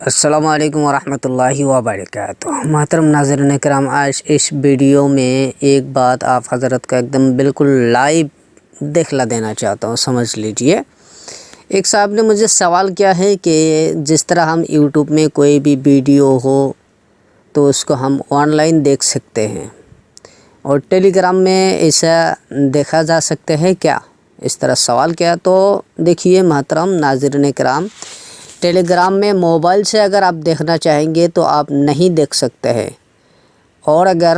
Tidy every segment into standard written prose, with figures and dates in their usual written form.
السلام علیکم ورحمۃ اللہ وبرکاتہ۔ محترم ناظرین کرام، آج اس ویڈیو میں ایک بات آپ حضرت کا ایک دم بالکل لائیو دکھلا دینا چاہتا ہوں، سمجھ لیجئے۔ ایک صاحب نے مجھے سوال کیا ہے کہ جس طرح ہم یوٹیوب میں کوئی بھی ویڈیو ہو تو اس کو ہم آن لائن دیکھ سکتے ہیں، اور ٹیلی گرام میں ایسا دیکھا جا سکتا ہے کیا؟ اس طرح سوال کیا۔ تو دیکھیے محترم ناظرین کرام، ٹیلی گرام میں موبائل سے اگر آپ دیکھنا چاہیں گے تو آپ نہیں دیکھ سکتے ہیں، اور اگر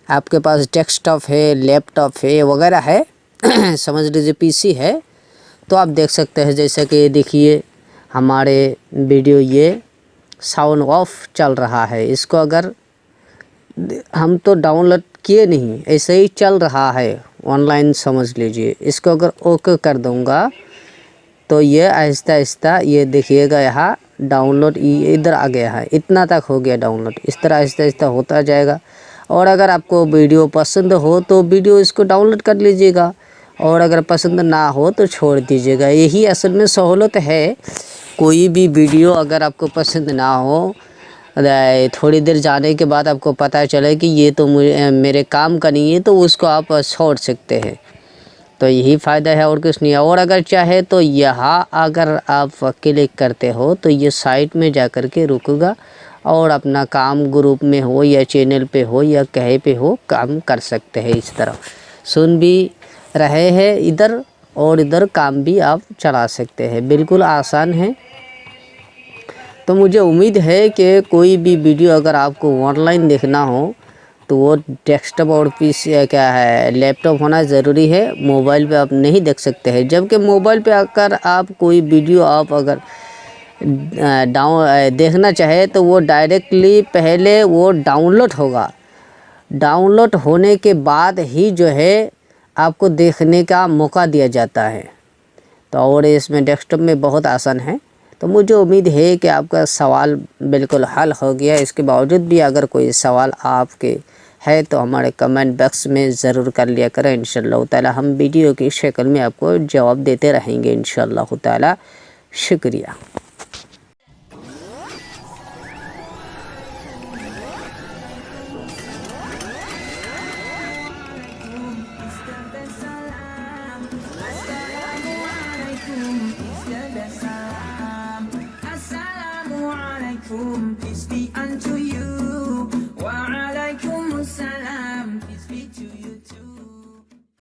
آپ کے پاس ڈیسک ٹاپ ہے، لیپ ٹاپ ہے وغیرہ ہے، سمجھ لیجیے پی سی ہے، تو آپ دیکھ سکتے ہیں۔ جیسے کہ دیکھیے ہمارے ویڈیو یہ ساؤنڈ آف چل رہا ہے، اس کو اگر ہم تو ڈاؤن لوڈ کیے نہیں، ایسے ہی چل رہا ہے آن لائن، سمجھ لیجیے۔ اس کو اگر اوکے کر دوں گا تو یہ آہستہ آہستہ یہ دیکھیے گا، یہاں ڈاؤن لوڈ ادھر آ گیا ہے، اتنا تک ہو گیا ڈاؤن لوڈ۔ اس طرح آہستہ آہستہ ہوتا جائے گا، اور اگر آپ کو ویڈیو پسند ہو تو ویڈیو اس کو ڈاؤن لوڈ کر لیجیے گا، اور اگر پسند نہ ہو تو چھوڑ دیجیے گا۔ یہی اصل میں سہولت ہے۔ کوئی بھی ویڈیو اگر آپ کو پسند نہ ہو، تھوڑی دیر جانے کے بعد آپ کو پتہ چلے کہ یہ تو میرے کام کا نہیں ہے، تو اس کو آپ چھوڑ سکتے ہیں۔ تو یہی فائدہ ہے اور کچھ نہیں ہے۔ اور اگر چاہے تو یہاں اگر آپ کلک کرتے ہو تو یہ سائٹ میں جا کر کے رکے گا، اور اپنا کام گروپ میں ہو یا چینل پہ ہو یا کہیں پہ ہو کام کر سکتے ہیں۔ اس طرح سن بھی رہے ہیں ادھر، اور ادھر کام بھی آپ چلا سکتے ہیں، بالکل آسان ہے۔ تو مجھے امید ہے کہ کوئی بھی ویڈیو اگر آپ کو آن لائن دیکھنا ہو تو وہ ڈیسک ٹاپ اور پی سی کیا ہے لیپ ٹاپ ہونا ضروری ہے، موبائل پہ آپ نہیں دیکھ سکتے ہیں۔ جبکہ موبائل پہ اگر آپ کوئی ویڈیو آپ اگر دیکھنا چاہے تو وہ ڈائریکٹلی پہلے وہ ڈاؤن لوڈ ہوگا، ڈاؤن لوڈ ہونے کے بعد ہی جو ہے آپ کو دیکھنے کا موقع دیا جاتا ہے۔ تو اور اس میں ڈیسک ٹاپ میں بہت آسان ہے۔ تو مجھے امید ہے کہ آپ کا سوال بالکل حل ہو گیا۔ اس کے باوجود بھی اگر کوئی سوال آپ کے ہے تو ہمارے کمنٹ باکس میں ضرور کر لیا کریں، انشاءاللہ تعالی ہم ویڈیو کی شکل میں آپ کو جواب دیتے رہیں گے انشاءاللہ تعالی۔ شکریہ۔ Peace be unto you. Wa alaikum assalam.